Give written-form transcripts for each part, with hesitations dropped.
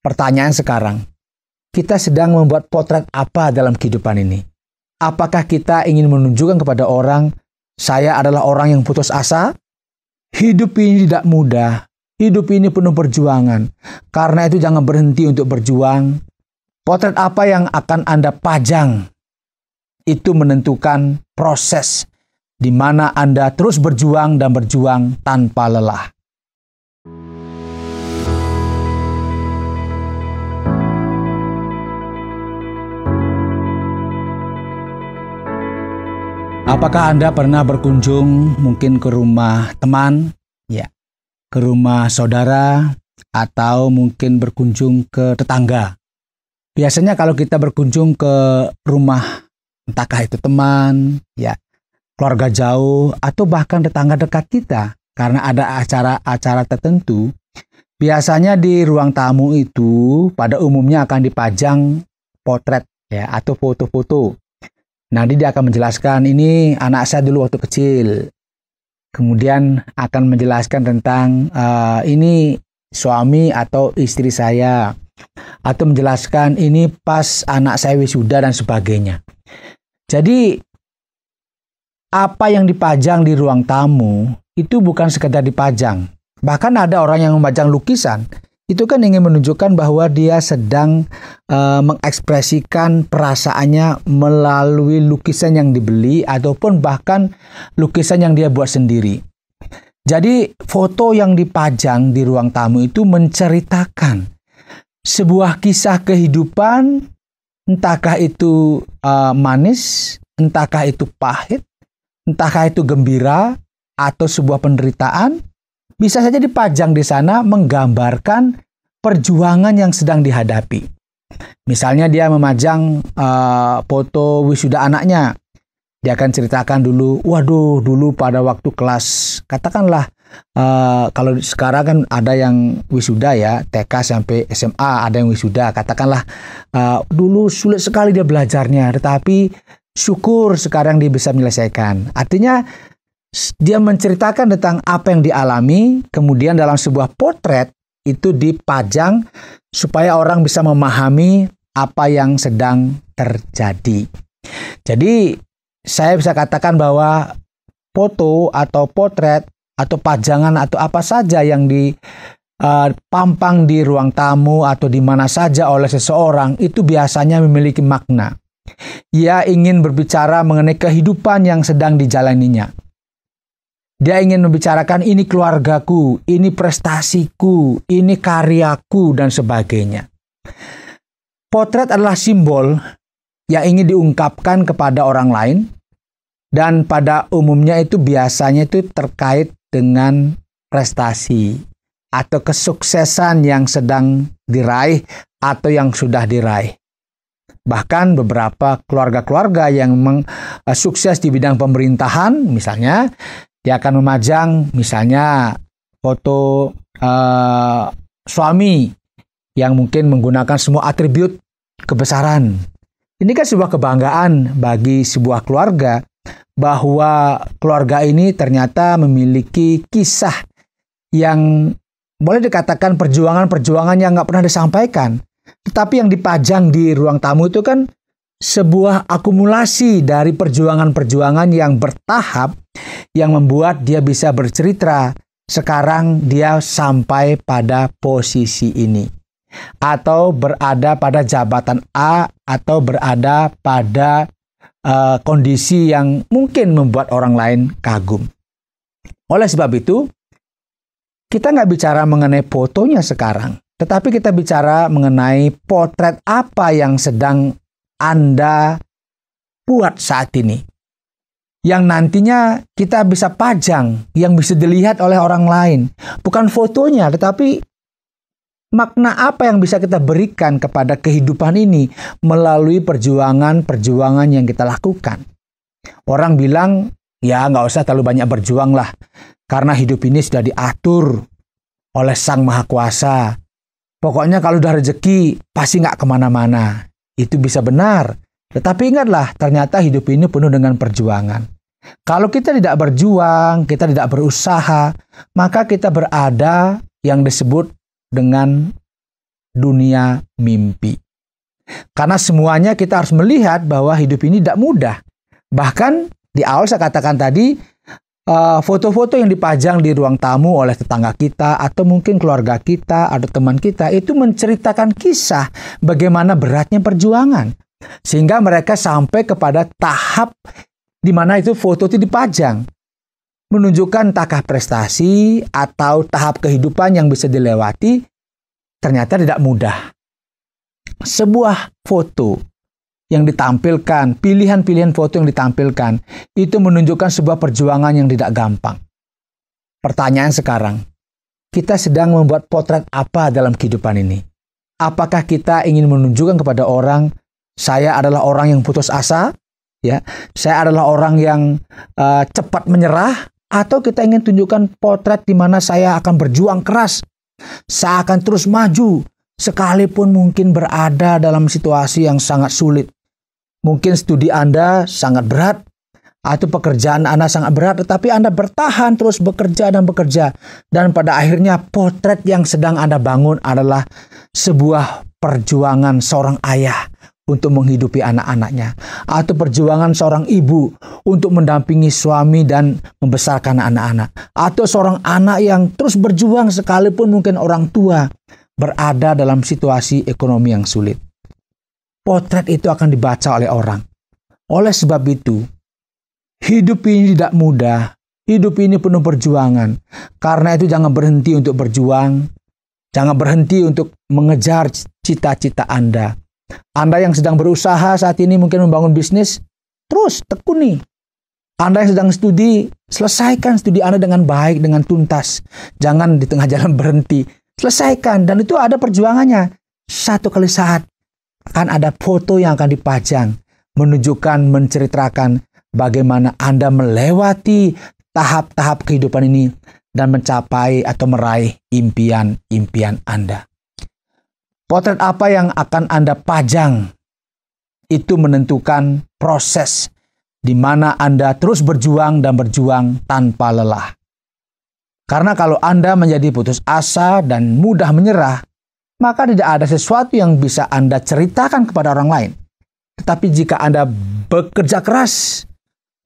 Pertanyaan sekarang, kita sedang membuat potret apa dalam kehidupan ini? Apakah kita ingin menunjukkan kepada orang, saya adalah orang yang putus asa? Hidup ini tidak mudah. Hidup ini penuh perjuangan. Karena itu jangan berhenti untuk berjuang. Potret apa yang akan Anda pajang? Itu menentukan proses di mana Anda terus berjuang dan berjuang tanpa lelah. Apakah Anda pernah berkunjung mungkin ke rumah teman, ya, ke rumah saudara, atau mungkin berkunjung ke tetangga? Biasanya kalau kita berkunjung ke rumah, entahkah itu teman, ya, keluarga jauh, atau bahkan tetangga dekat kita, karena ada acara-acara tertentu, biasanya di ruang tamu itu pada umumnya akan dipajang potret, ya, atau foto-foto. Nanti dia akan menjelaskan, ini anak saya dulu waktu kecil. Kemudian akan menjelaskan tentang ini suami atau istri saya. Atau menjelaskan ini pas anak saya wisuda dan sebagainya. Jadi apa yang dipajang di ruang tamu itu bukan sekedar dipajang. Bahkan ada orang yang memajang lukisan. Itu kan ingin menunjukkan bahwa dia sedang mengekspresikan perasaannya melalui lukisan yang dibeli ataupun bahkan lukisan yang dia buat sendiri. Jadi foto yang dipajang di ruang tamu itu menceritakan sebuah kisah kehidupan, entahkah itu manis, entahkah itu pahit, entahkah itu gembira atau sebuah penderitaan. Bisa saja dipajang di sana menggambarkan perjuangan yang sedang dihadapi. Misalnya dia memajang foto wisuda anaknya. Dia akan ceritakan dulu, waduh dulu pada waktu kelas, katakanlah kalau sekarang kan ada yang wisuda ya, TK sampai SMA ada yang wisuda. Katakanlah dulu sulit sekali dia belajarnya, tetapi syukur sekarang dia bisa menyelesaikan. Artinya dia menceritakan tentang apa yang dialami, kemudian dalam sebuah potret itu dipajang supaya orang bisa memahami apa yang sedang terjadi. Jadi saya bisa katakan bahwa foto atau potret atau pajangan atau apa saja yang dipampang di ruang tamu atau di mana saja oleh seseorang itu biasanya memiliki makna. Ia ingin berbicara mengenai kehidupan yang sedang dijalaninya. Dia ingin membicarakan ini keluargaku, ini prestasiku, ini karyaku, dan sebagainya. Potret adalah simbol yang ingin diungkapkan kepada orang lain, dan pada umumnya itu biasanya itu terkait dengan prestasi atau kesuksesan yang sedang diraih atau yang sudah diraih. Bahkan beberapa keluarga-keluarga yang memang sukses di bidang pemerintahan, misalnya, dia akan memajang misalnya foto suami yang mungkin menggunakan semua atribut kebesaran. Ini kan sebuah kebanggaan bagi sebuah keluarga bahwa keluarga ini ternyata memiliki kisah yang boleh dikatakan perjuangan-perjuangan yang nggak pernah disampaikan. Tetapi yang dipajang di ruang tamu itu kan sebuah akumulasi dari perjuangan-perjuangan yang bertahap yang membuat dia bisa bercerita sekarang dia sampai pada posisi ini atau berada pada jabatan A atau berada pada kondisi yang mungkin membuat orang lain kagum. Oleh sebab itu kita nggak bicara mengenai fotonya sekarang, tetapi kita bicara mengenai potret apa yang sedang Anda buat saat ini, yang nantinya kita bisa pajang, yang bisa dilihat oleh orang lain. Bukan fotonya, tetapi makna apa yang bisa kita berikan kepada kehidupan ini melalui perjuangan-perjuangan yang kita lakukan. Orang bilang, ya nggak usah terlalu banyak berjuang lah, karena hidup ini sudah diatur oleh Sang Maha Kuasa. Pokoknya kalau udah rezeki, pasti nggak kemana-mana. Itu bisa benar. Tetapi ingatlah, ternyata hidup ini penuh dengan perjuangan. Kalau kita tidak berjuang, kita tidak berusaha, maka kita berada yang disebut dengan dunia mimpi. Karena semuanya kita harus melihat bahwa hidup ini tidak mudah. Bahkan di awal saya katakan tadi, foto-foto yang dipajang di ruang tamu oleh tetangga kita atau mungkin keluarga kita atau teman kita itu menceritakan kisah bagaimana beratnya perjuangan. Sehingga mereka sampai kepada tahap di mana itu foto itu dipajang. Menunjukkan tahap prestasi atau tahap kehidupan yang bisa dilewati ternyata tidak mudah. Sebuah foto yang ditampilkan, pilihan-pilihan foto yang ditampilkan, itu menunjukkan sebuah perjuangan yang tidak gampang. Pertanyaan sekarang, kita sedang membuat potret apa dalam kehidupan ini? Apakah kita ingin menunjukkan kepada orang, saya adalah orang yang putus asa, ya, saya adalah orang yang cepat menyerah, atau kita ingin tunjukkan potret di mana saya akan berjuang keras, saya akan terus maju, sekalipun mungkin berada dalam situasi yang sangat sulit. Mungkin studi Anda sangat berat, atau pekerjaan Anda sangat berat, tetapi Anda bertahan terus bekerja dan bekerja. Dan pada akhirnya potret yang sedang Anda bangun adalah sebuah perjuangan seorang ayah untuk menghidupi anak-anaknya, atau perjuangan seorang ibu untuk mendampingi suami dan membesarkan anak-anak, atau seorang anak yang terus berjuang sekalipun mungkin orang tua berada dalam situasi ekonomi yang sulit. Potret itu akan dibaca oleh orang. Oleh sebab itu, hidup ini tidak mudah, hidup ini penuh perjuangan. Karena itu jangan berhenti untuk berjuang, jangan berhenti untuk mengejar cita-cita Anda. Anda yang sedang berusaha saat ini mungkin membangun bisnis, terus tekuni. Anda yang sedang studi, selesaikan studi Anda dengan baik, dengan tuntas. Jangan di tengah jalan berhenti. Selesaikan, dan itu ada perjuangannya. Satu kali saat akan ada foto yang akan dipajang, menunjukkan, menceritakan bagaimana Anda melewati tahap-tahap kehidupan ini dan mencapai atau meraih impian-impian Anda. Potret apa yang akan Anda pajang itu menentukan proses di mana Anda terus berjuang dan berjuang tanpa lelah. Karena kalau Anda menjadi putus asa dan mudah menyerah, maka tidak ada sesuatu yang bisa Anda ceritakan kepada orang lain. Tetapi jika Anda bekerja keras,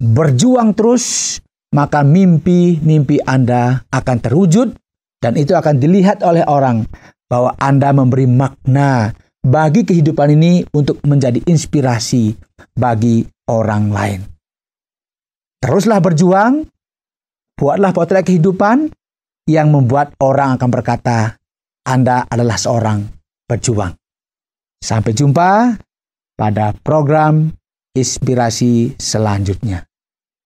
berjuang terus, maka mimpi-mimpi Anda akan terwujud dan itu akan dilihat oleh orang bahwa Anda memberi makna bagi kehidupan ini untuk menjadi inspirasi bagi orang lain. Teruslah berjuang, buatlah potret kehidupan yang membuat orang akan berkata, Anda adalah seorang pejuang. Sampai jumpa pada program inspirasi selanjutnya.